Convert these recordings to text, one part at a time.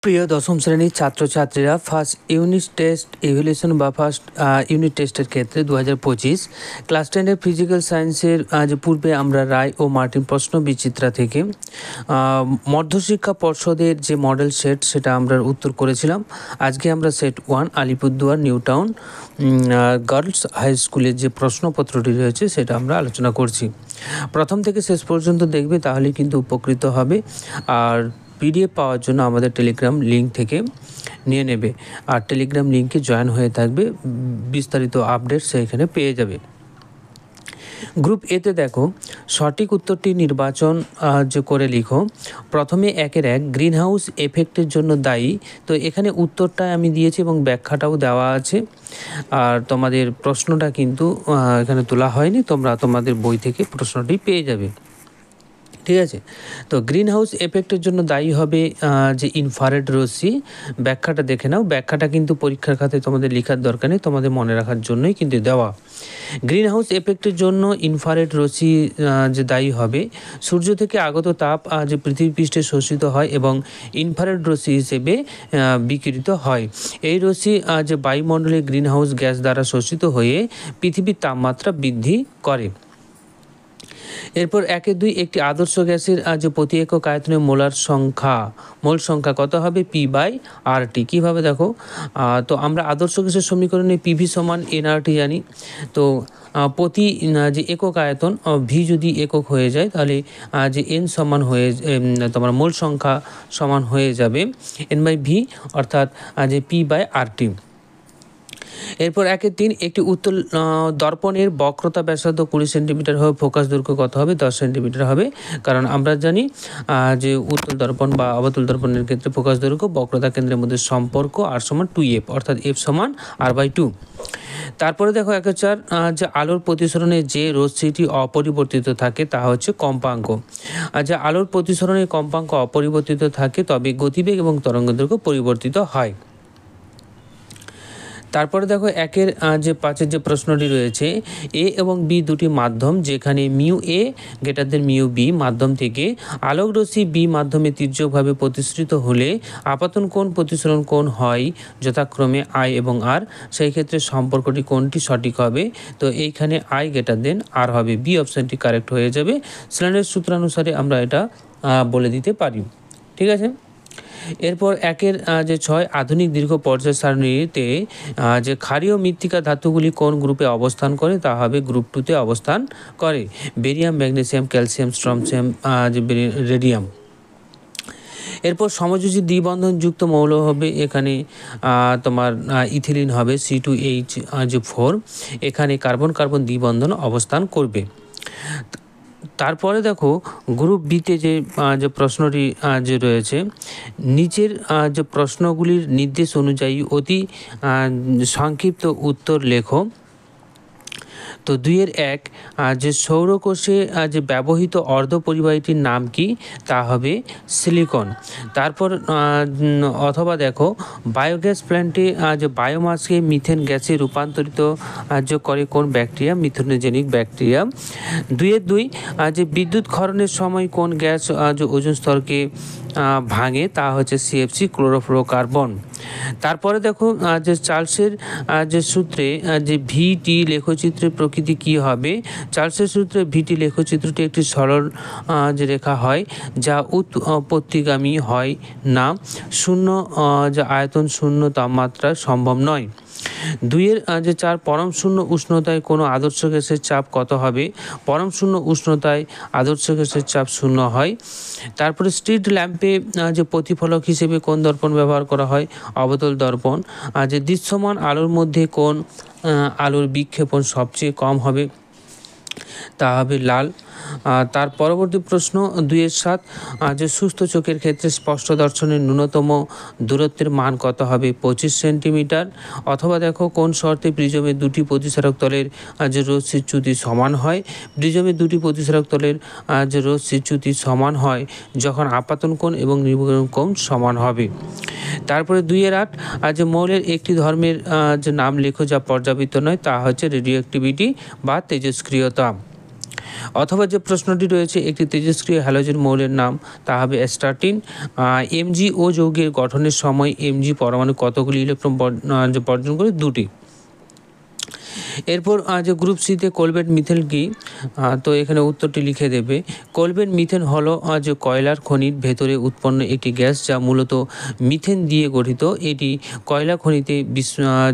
প্রিয় দশম শ্রেণীর ছাত্রছাত্রীরা ফার্স্ট ইউনিট টেস্ট ইভ্যালুয়েশন বা ফার্স্ট ইউনিট টেস্টের ক্ষেত্রে 2025 ক্লাস 10-এর ফিজিক্যাল সায়েন্সের যে পূর্বে আমরা রায় ও মার্টিন প্রশ্ন বিচিত্রা থেকে মধ্যশিক্ষা পর্ষদের যে মডেল সেট সেটা আমরা উত্তর করেছিলাম। আজকে আমরা set 1 Alipurduar new town girls high স্কুলের যে প্রশ্নপত্রটি রয়েছে সেটা আমরা আলোচনা করছি। প্রথম থেকে শেষ পর্যন্ত দেখবে, তাহলে কিন্তু উপকৃত হবে। আর পিডিএফ পাওয়ার জন্য আমাদের টেলিগ্রাম লিঙ্ক থেকে নিয়ে নেবে, আর টেলিগ্রাম লিঙ্কে জয়েন হয়ে থাকবে, বিস্তারিত আপডেট সেইখানে পেয়ে যাবে। গ্রুপ এতে দেখো, সঠিক উত্তরটি নির্বাচন যে করে লিখো। প্রথমে 1-1 গ্রিন হাউস এফেক্টের জন্য দায়ী। তো এখানে উত্তরটা আমি দিয়েছি এবং ব্যাখ্যাটাও দেওয়া আছে, আর তোমাদের প্রশ্নটা কিন্তু এখানে তোলা হয়নি, তোমরা তোমাদের বই থেকে প্রশ্নটি পেয়ে যাবে। ঠিক আছে, তো গ্রিন হাউস এফেক্টের জন্য দায়ী হবে যে ইনফ্রারেড রশ্মি। ব্যাখ্যাটা দেখে নাও, ব্যাখ্যাটা কিন্তু পরীক্ষার খাতায় তোমাদের লেখার দরকার নেই, তোমাদের মনে রাখার জন্যই কিন্তু দেওয়া। গ্রিন হাউস এফেক্টের জন্য ইনফ্রারেড রশ্মি যে দায়ী হবে, সূর্য থেকে আগত তাপ যে পৃথিবী পৃষ্ঠে শোষিত হয় এবং ইনফ্রারেড রশ্মি হিসেবে বিকিরিত হয়। এই রশ্মি যে বায়ুমণ্ডলে গ্রিন হাউস গ্যাস দ্বারা শোষিত হয়ে পৃথিবীর তাপমাত্রা বৃদ্ধি করে। এরপর 1-2 একটি আদর্শ গ্যাসের যে প্রতি একক আয়তনে মোল সংখ্যা কত হবে? P/RT। কীভাবে দেখো, তো আমরা আদর্শ গ্যাসের সমীকরণে PV সমান nRT জানি। তো প্রতি যে একক আয়তন ভি যদি একক হয়ে যায়, তাহলে যে n সমান হয়ে তোমার মোল সংখ্যা সমান হয়ে যাবে n/v, অর্থাৎ যে P/RT। এরপর 1-3 একটি উত্তল দর্পণের বক্রতা ব্যাসার্ধ 20 সেন্টিমিটার হবে, ফোকাস দৈর্ঘ্য কত হবে? 10 সেন্টিমিটার হবে। কারণ আমরা জানি যে উত্তল দর্পণ বা অবতল দর্পণের ক্ষেত্রে ফোকাস দৈর্ঘ্য বক্রতা কেন্দ্রের মধ্যে সম্পর্ক r সমান 2f, অর্থাৎ f সমান r/2। তারপরে দেখো 1-4 যে আলোর প্রতিসরণে যে রশ্মিটি অপরিবর্তিত থাকে তা হচ্ছে কম্পাঙ্ক। আর যে আলোর প্রতিসরণে কম্পাঙ্ক অপরিবর্তিত থাকে, তবে গতিবেগ এবং তরঙ্গদৈর্ঘ্য পরিবর্তিত হয়। তারপরে দেখো 1-এর যে 5-এর যে প্রশ্নটি রয়েছে, এ এবং বি দুটি মাধ্যম, যেখানে μA > μB মাধ্যম থেকে আলোক রশ্মি বি মাধ্যমে তির্যকভাবে প্রতিসৃত হলে আপতন কোণ প্রতিসরণ কোণ হয় যথাক্রমে I এবং R। সেই ক্ষেত্রে সম্পর্কটি কোনটি সঠিক হবে? তো এইখানে I > R হবে, বি অপশানটি কারেক্ট হয়ে যাবে। স্ল্যান্ডের সূত্রানুসারে আমরা এটা বলে দিতে পারি। ঠিক আছে, এরপর 1-এর যে 6 আধুনিক দীর্ঘ পর্যায় সারণীতে যে ক্ষারীয় মৃত্তিকা ধাতুগুলি কোন গ্রুপে অবস্থান করে? তা হবে গ্রুপ 2-তে অবস্থান করে। বেরিয়াম, ম্যাগনেসিয়াম, ক্যালসিয়াম, স্ট্রনশিয়াম, যে রেডিয়াম। এরপর সমযোজী দ্বিবন্ধনযুক্ত মৌল হবে, এখানে তোমার ইথিলিন হবে C2H4, এখানে কার্বন কার্বন দ্বিবন্ধন অবস্থান করবে। তারপরে দেখো গ্রুপ বিতে যে প্রশ্নটি যে রয়েছে, নিচের যে প্রশ্নগুলির নির্দেশ অনুযায়ী অতি সংক্ষিপ্ত উত্তর লেখো। তো 2-1 যে সৌরকোষে যে ব্যবহৃত অর্ধপরিবাহীটির নাম কি? তা হবে সিলিকন। তারপর অথবা দেখো, বায়োগ্যাস প্ল্যান্টে যে বায়োমাসকে মিথেন গ্যাসে রূপান্তরিত করে কোন ব্যাকটেরিয়া? Methanogenic bacteria. 2-2 যে বিদ্যুৎ ক্ষরণের সময় কোন গ্যাস যে ওজোন স্তরকে ভাঙে? তা হচ্ছে CFC, ক্লোরোফ্লোরোকার্বন। তারপরে দেখো যে চার্লসের যে সূত্রে যে VT লেখচিত্রের প্রকৃতি কি হবে? চার্লসের সূত্রে VT লেখচিত্রটি একটি সরল যে রেখা হয়, যা উৎপত্তিগামী হয় না। শূন্য যে আয়তন শূন্য তাপমাত্রা সম্ভব নয়। 2-এর যে 4 পরম শূন্য উষ্ণতায় কোনো আদর্শ গ্যাসের চাপ কত হবে? পরম শূন্য উষ্ণতায় আদর্শ গ্যাসের চাপ 0 হয়। তারপরে স্ট্রিট ল্যাম্পে যে প্রতিফলক হিসেবে কোন দর্পণ ব্যবহার করা হয়? অবতল দর্পণ। যে দৃশ্যমান আলোর মধ্যে কোন আলোর বিক্ষেপণ সবচেয়ে কম হবে? তা হবে লাল। তার পরবর্তী প্রশ্ন 2-7 যে সুস্থ চোখের ক্ষেত্রে স্পষ্ট দর্শনের ন্যূনতম দূরত্বের মান কত হবে? 25 সেন্টিমিটার। অথবা দেখো, কোন শর্তে প্রিজমের দুটি প্রতিসারক তলের যে রশ্মির চ্যুতি সমান হয়? প্রিজমের দুটি প্রতিসারক তলের যে রশ্মির চ্যুতি সমান হয় যখন আপাতন কোণ এবং নির্বাপন কোণ সমান হবে। তারপরে 2-8 যে মৌলের একটি ধর্মের যে নাম লেখো যা পর্যাবৃত্ত নয়, তা হচ্ছে রেডিও অ্যাক্টিভিটি বা তেজস্ক্রিয়তা। অথবা যে প্রশ্নটি রয়েছে একটি তেজস্ক্রিয় হ্যালোজেন মৌলের নাম, তা হবে অ্যাস্টার্টিন। এমজিও যৌগের গঠনের সময় এমজি পরমাণু কতগুলি ইলেকট্রন বর্জন করে? 2টি। এরপর যে গ্রুপ সিতে কোলবেট মিথেন কি? তো এখানে উত্তরটি লিখে দেবে। কোলবেট মিথেন হলো যে কয়লার খনির ভেতরে উৎপন্ন একটি গ্যাস, যা মূলত মিথেন দিয়ে গঠিত। এটি কয়লা খনিতে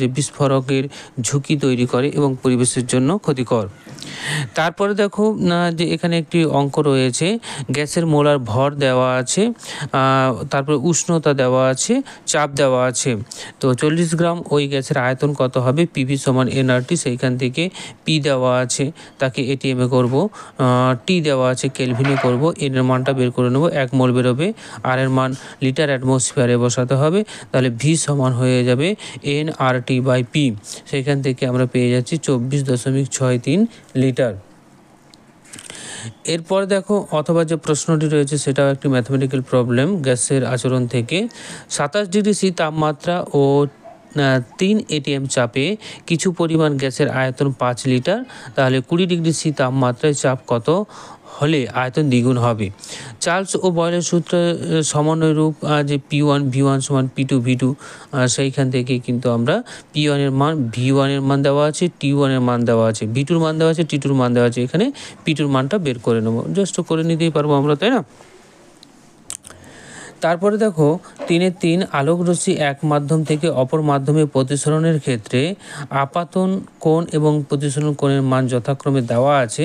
যে বিস্ফোরকের ঝুঁকি তৈরি করে এবং পরিবেশের জন্য ক্ষতিকর। তারপরে দেখো যে এখানে একটি অঙ্ক রয়েছে, গ্যাসের মোলার ভর দেওয়া আছে, তারপরে উষ্ণতা দেওয়া আছে, চাপ দেওয়া আছে। তো 40 গ্রাম ওই গ্যাসের আয়তন কত হবে? পিভি সমান এনআরটি। সেইখান থেকে পি দেওয়া আছে, তাকে এটিএমে করব, টি দেওয়া আছে কেলভিনে করব, এন এর মানটা বের করে নেব, 1 মোল বেরোবে, আর এর মান লিটার অ্যাটমসফিয়ারে বসাতে হবে। তাহলে ভি সমান হয়ে যাবে এনআরটি বাই পি। সেইখান থেকে আমরা পেয়ে যাচ্ছি 24.63 লিটার। এরপর দেখো অথবা যে প্রশ্নটি রয়েছে সেটাও একটি ম্যাথমেটিক্যাল প্রবলেম গ্যাসের আচরণ থেকে। 27 ডিগ্রি সি তাপমাত্রা ও 3 এটিএম চাপে কিছু পরিমাণ গ্যাসের আয়তন 5 লিটার, তাহলে 20 ডিগ্রি সি তাপমাত্রায় চাপ কত হলে আয়তন দ্বিগুণ হবে? চার্লস ও বয়লের সূত্রের সমন্বয় রূপ যে P1 V1 সমান P2 V2, সেইখান থেকে কিন্তু আমরা P1 এর মান V1 এর মান দেওয়া আছে, T1 এর মান দেওয়া আছে, V2 এর মান দেওয়া আছে, T2 এর মান দেওয়া আছে। এখানে P2 এর মানটা বের করে নেব, জাস্ট করে নিতেই পারবো আমরা, তাই না? তারপরে দেখো 3-এর 3 আলোক রশ্মি এক মাধ্যম থেকে অপর মাধ্যমে প্রতিসরণের ক্ষেত্রে আপাতন কোণ এবং প্রতিসরণ কোণের মান যথাক্রমে দেওয়া আছে,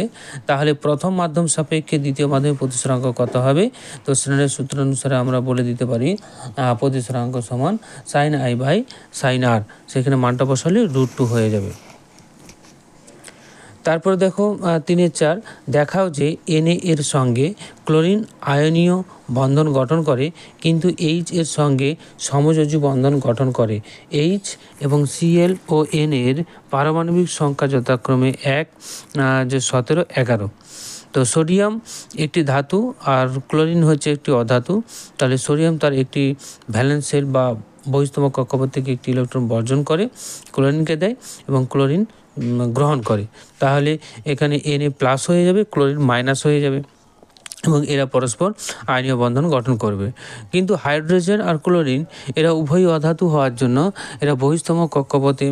তাহলে প্রথম মাধ্যম সাপেক্ষে দ্বিতীয় মাধ্যমে প্রতিসরাঙ্ক কত হবে? তো স্নেলের সূত্র অনুসারে আমরা বলে দিতে পারি প্রতিসরাঙ্ক সমান সাইন আই বাই সাইন আর, সেখানে মানটা বসালে √2 হয়ে যাবে। তারপরে দেখো 3-এর 4 দেখাও যে Na এর সঙ্গে ক্লোরিন আয়নীয় বন্ধন গঠন করে, কিন্তু H এর সঙ্গে সমযোজী বন্ধন গঠন করে। H এবং Cl ও N এর পারমাণবিক সংখ্যা যথাক্রমে 1, 17, 11। তো সোডিয়াম একটি ধাতু আর ক্লোরিন হচ্ছে একটি অধাতু, তাহলে সোডিয়াম তার একটি ভ্যালেন্স শেল বা বহিস্তম কক্ষপথ থেকে একটি ইলেকট্রন বর্জন করে ক্লোরিনকে দেয় এবং ক্লোরিন গ্রহণ করে। তাহলে এখানে Na+ হয়ে যাবে, ক্লোরিন মাইনাস হয়ে যাবে এবং এরা পরস্পর আয়নীয় বন্ধন গঠন করবে। কিন্তু হাইড্রোজেন আর ক্লোরিন এরা উভয়ই অধাতু হওয়ার জন্য এরা বহিস্তম কক্ষপথে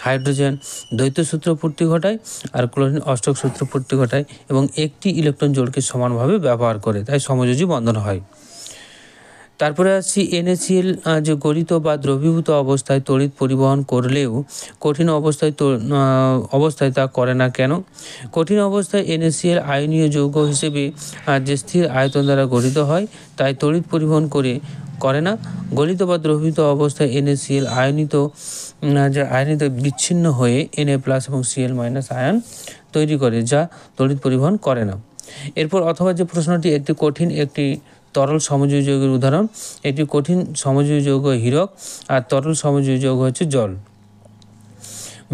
হাইড্রোজেন দ্বৈত সূত্র পূর্তি ঘটায় আর ক্লোরিন অষ্টক সূত্র পূর্তি ঘটায় এবং একটি ইলেকট্রন জোড়কে সমানভাবে ব্যবহার করে, তাই সমযোজী বন্ধন হয়। তারপরে আসছি NaCl যে গলিত বা দ্রবীভূত অবস্থায় তড়িৎ পরিবহন করলেও কঠিন অবস্থায় তা করে না কেন? কঠিন অবস্থায় NaCl আয়নীয় যৌগ হিসেবে যে স্থির আয়তন দ্বারা গঠিত হয়, তাই তড়িৎ পরিবহন করে না। গলিত বা দ্রবীভূত অবস্থায় NaCl আয়নিত বিচ্ছিন্ন হয়ে Na+ এবং Cl- আয়ন তৈরি করে, যা তড়িৎ পরিবহন করে না। এরপর অথবা যে প্রশ্নটি একটি কঠিন একটি তরল সমযোজী যৌগের উদাহরণ। একটি কঠিন সমযোজী যৌগ হীরক আর তরল সমযোজী যৌগ হচ্ছে জল।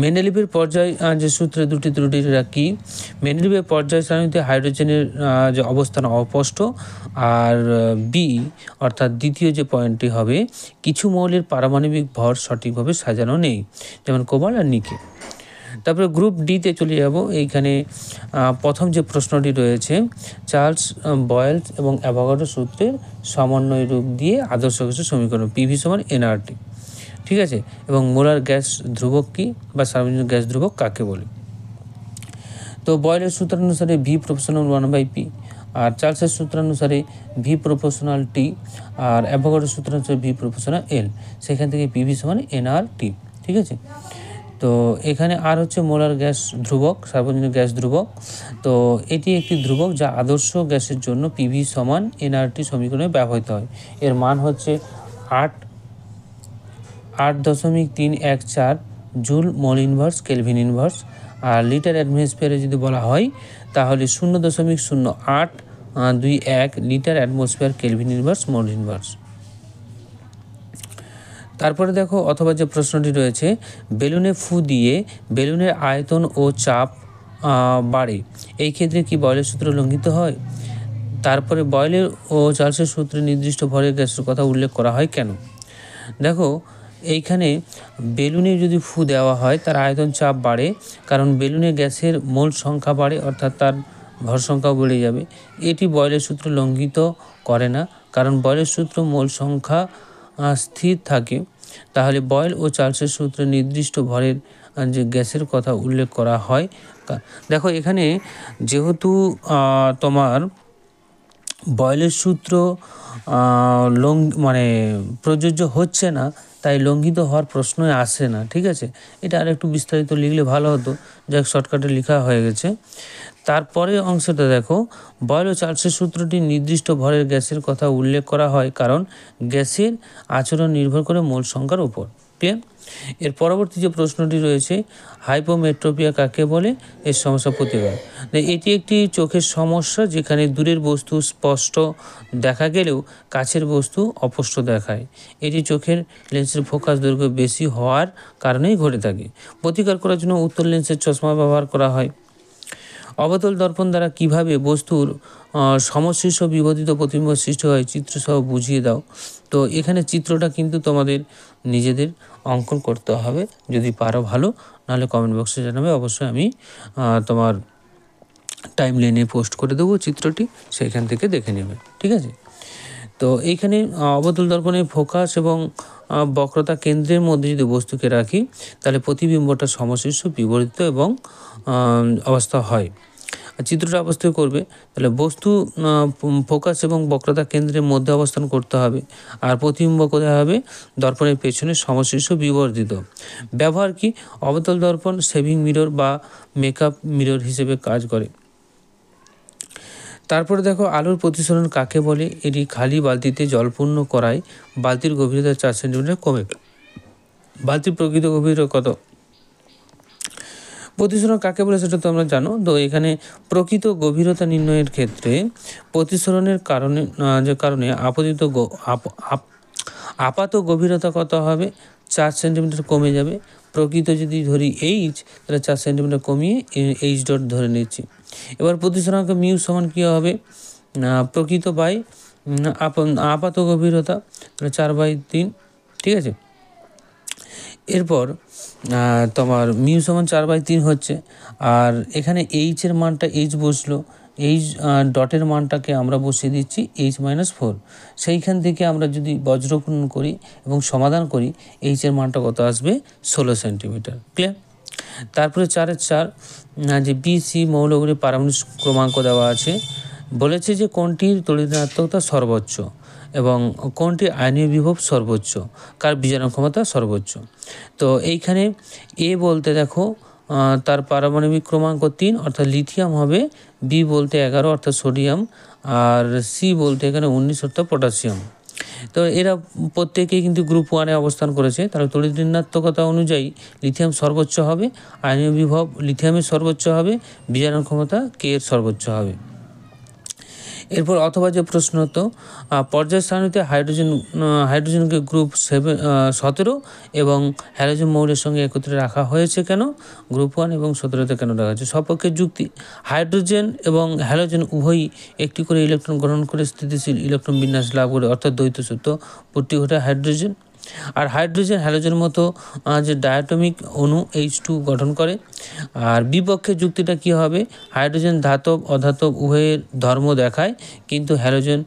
মেন্ডেলিভের পর্যায় যে সূত্রে দুটি ত্রুটিরা কি? মেন্ডেলিভের পর্যায় সারণীতে হাইড্রোজেনের যে অবস্থান অস্পষ্ট, আর বি অর্থাৎ দ্বিতীয় যে পয়েন্টটি হবে, কিছু মৌলের পারমাণবিক ভর সঠিকভাবে সাজানো নেই, যেমন কোবাল আর নিকেল। তারপরে গ্রুপ ডিতে চলে যাব। এইখানে প্রথম যে প্রশ্নটি রয়েছে, চার্লস বয়েল এবং অ্যাভোগাড্রো সূত্রের সমন্বয় রূপ দিয়ে আদর্শ গ্যাসের সমীকরণ পিভি সমান এনআরটি, ঠিক আছে? এবং মোলার গ্যাস ধ্রুবক কি বা সার্বজনীন গ্যাস ধ্রুবক কাকে বলে? তো বয়েলের সূত্রানুসারে ভি প্রপোর্শনাল 1/p, আর চার্লসের সূত্রানুসারে ভি প্রপোর্শনাল টি, আর অ্যাভোগাড্রো সূত্রানুসারে ভি প্রপোর্শনাল এল। সেখান থেকে পিভি সমান এনআরটি, ঠিক আছে? তো এখানে আর হচ্ছে মোলার গ্যাস ধ্রুবক, সার্বজনীন গ্যাস ধ্রুবক। তো এটি একটি ধ্রুবক যা আদর্শ গ্যাসের জন্য পিভি সমান এনআরটি সমীকরণে ব্যবহৃত হয়। এর মান হচ্ছে 8.314 joule mole inverse kelvin inverse. আর লিটার অ্যাটমসফিয়ারে যদি বলা হয় তাহলে 0.0821 litre atmosphere kelvin inverse mole inverse. তারপরে দেখো অথবা যে প্রশ্নটি রয়েছে, বেলুনে ফু দিয়ে বেলুনের আয়তন ও চাপ বাড়ে, এই ক্ষেত্রে কি বয়েলের সূত্র লঙ্ঘিত হয়? তারপরে বয়েলের ও চার্লসের সূত্রে নির্দিষ্ট ভরের গ্যাসের কথা উল্লেখ করা হয় কেন? দেখো এইখানে বেলুনে যদি ফু দেওয়া হয় তার আয়তন চাপ বাড়ে, কারণ বেলুনে গ্যাসের মোল সংখ্যা বাড়ে, অর্থাৎ তার ভর সংখ্যাও বেড়ে যাবে। এটি বয়লের সূত্র লঙ্ঘিত করে না, কারণ বয়লের সূত্র মোল সংখ্যা স্থির থাকে। তাহলে বয়েল ও চার্লসের সূত্রে নির্দিষ্ট ভরের যে গ্যাসের কথা উল্লেখ করা হয়। দেখো এখানে যেহেতু তোমার বয়েলের সূত্র মানে প্রযোজ্য হচ্ছে না, তাই লঙ্ঘিত হওয়ার প্রশ্নই আসে না। ঠিক আছে, এটা আর একটু বিস্তারিত লিখলে ভালো হতো, যাক শর্টকাটে লেখা হয়ে গেছে। তারপরে অংশটা দেখো, বয়েল ও চার্লসের সূত্রটি নির্দিষ্ট ভরের গ্যাসের কথা উল্লেখ করা হয় কারণ গ্যাসের আচরণ নির্ভর করে মোল সংখ্যার উপর। ক্লিয়ার? এর পরবর্তী যে প্রশ্নটি রয়েছে, হাইপোমেট্রোপিয়া কাকে বলে, এর সমস্যা প্রতিকার। এটি একটি চোখের সমস্যা যেখানে দূরের বস্তু স্পষ্ট দেখা গেলেও কাছের বস্তু অস্পষ্ট দেখায়। এটি চোখের লেন্সের ফোকাস দৈর্ঘ্য বেশি হওয়ার কারণেই ঘটে থাকে। প্রতিকার করার জন্য উত্তর লেন্সের চশমা ব্যবহার করা হয়। অবতল দর্পণ দ্বারা কিভাবে বস্তুর সমশীর্ষ বিবর্ধিত প্রতিবিম্ব সৃষ্টি হয় চিত্রসহ বুঝিয়ে দাও। তো এখানে চিত্রটা কিন্তু তোমাদের নিজেদের অঙ্কন করতে হবে, যদি পারো ভালো, নাহলে কমেন্ট বক্সে জানাবে, অবশ্যই আমি তোমার টাইম লাইনে পোস্ট করে দেবো চিত্রটি, সেইখান থেকে দেখে নেবে। ঠিক আছে, তো এইখানে অবতল দর্পণের ফোকাস এবং বক্রতা কেন্দ্রের মধ্যে যদি বস্তুকে রাখি, তাহলে প্রতিবিম্বটা সমশীর্ষ বিবর্ধিত এবং অবস্থা হয়। চিত্রটা অবস্থা করবে, তাহলে বস্তু ফোকাস এবং বক্রতা কেন্দ্রের মধ্যে অবস্থান করতে হবে। আর প্রতিবিম্ব কোথায় হবে, দর্পণের পেছনে সমশীর্ষ বিবর্ধিত। ব্যবহার কি, অবতল দর্পণ সেভিং মিরর বা মেকআপ মিরর হিসেবে কাজ করে। তারপরে দেখো, আলোর প্রতিসরণ কাকে বলে। এটি খালি বালতিতে জল পূর্ণ করায় বালতির গভীরতা 4 সেন্টিমিটার কমে। বালতির প্রকৃত গভীরতা কত? প্রতিসরণ কাকে বলে সেটা তো আমরা জানো। তো এখানে প্রকৃত গভীরতা নির্ণয়ের ক্ষেত্রে প্রতিসরণের কারণে আপাত গভীরতা কত হবে, 4 সেন্টিমিটার কমে যাবে। প্রকৃত যদি ধরি এইচ, তাহলে 4 সেন্টিমিটার কমিয়ে এইচ ডট ধরে নিচ্ছি। এবার প্রতিসরণকে মিউ সমান কী হবে, প্রকৃত বাই আপাত গভীরতা, তাহলে 4/3। ঠিক আছে, এরপর তোমার মিউ সমান 4/3 হচ্ছে। আর এখানে এইচের মানটা এইচ বসলো, এইচ ডটের মানটাকে আমরা বসিয়ে দিচ্ছি H-4। সেইখান থেকে আমরা যদি বজ্রগুণন করি এবং সমাধান করি, এইচের মানটা কত আসবে, 16 সেন্টিমিটার। ক্লিয়ার? তারপরে 4-এর 4 যে BC মৌলগুলির পারমাণবিক ক্রমাঙ্ক দেওয়া আছে। বলেছে যে কোনটির তড়িৎ ঋণাত্মকতা সর্বোচ্চ এবং কোনটি আয়নীয় বিভব সর্বোচ্চ, কার বিজারণ ক্ষমতা সর্বোচ্চ। তো এইখানে এ বলতে দেখো তার পারমাণবিক ক্রমাঙ্ক 3 অর্থাৎ লিথিয়াম হবে, বি বলতে 11 অর্থাৎ সোডিয়াম, আর সি বলতে এখানে 19 অর্থাৎ পটাশিয়াম। তো এরা প্রত্যেকেই কিন্তু গ্রুপ 1-এ অবস্থান করেছে। তাহলে তড়িৎ ঋণাত্মকতা অনুযায়ী লিথিয়াম সর্বোচ্চ হবে, আয়নীয় বিভব লিথিয়ামের সর্বোচ্চ হবে, বিজারণ ক্ষমতা কে এর সর্বোচ্চ হবে। এরপর অথবা যে প্রশ্ন তো পর্যায় সারণীতে হাইড্রোজেনকে গ্রুপ 17 এবং হ্যালোজেন মৌলের সঙ্গে একত্রে রাখা হয়েছে কেন, গ্রুপ 1 এবং 17তে কেন রাখা হয়েছে। সপক্ষের যুক্তি, হাইড্রোজেন এবং হ্যালোজেন উভয়ই একটি করে ইলেকট্রন গ্রহণ করে স্থিতিশীল ইলেকট্রন বিন্যাস লাভ করে, অর্থাৎ দ্বৈত সূত্র পূর্তি ঘটে হাইড্রোজেন। আর হাইড্রোজেন হ্যালোজেনের মতো যে ডায়াটমিক অণু H2 গঠন করে। আর বিপক্ষের যুক্তিটা কি হবে, হাইড্রোজেন ধাতব অধাতব উভয়ের ধর্ম দেখায়, কিন্তু হ্যালোজেন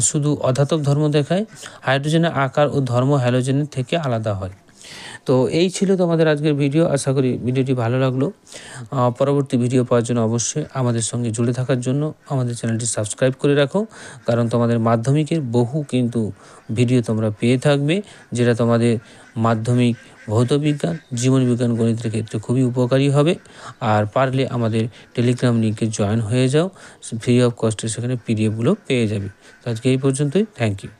শুধু অধাতব ধর্ম দেখায়। হাইড্রোজেনের আকার ও ধর্ম হ্যালোজেনের থেকে আলাদা হয়। তো এই ছিল তোমাদের আজকের ভিডিও। আশা করি ভিডিওটি ভালো লাগলো। পরবর্তী ভিডিও পাওয়ার জন্য অবশ্যই আমাদের সঙ্গে জুড়ে থাকার জন্য আমাদের চ্যানেলটি সাবস্ক্রাইব করে রাখো, কারণ তোমাদের মাধ্যমিকের বহু কিন্তু ভিডিও তোমরা পেয়ে থাকবে, যেটা তোমাদের মাধ্যমিক ভৌতবিজ্ঞান, জীবনবিজ্ঞান, গণিতের ক্ষেত্রে খুবই উপকারী হবে। আর পারলে আমাদের টেলিগ্রাম লিঙ্কে জয়েন হয়ে যাও, ফ্রি অফ কস্টে সেখানে PDF পেয়ে যাবে। তো আজকে এই পর্যন্তই, থ্যাংক ইউ।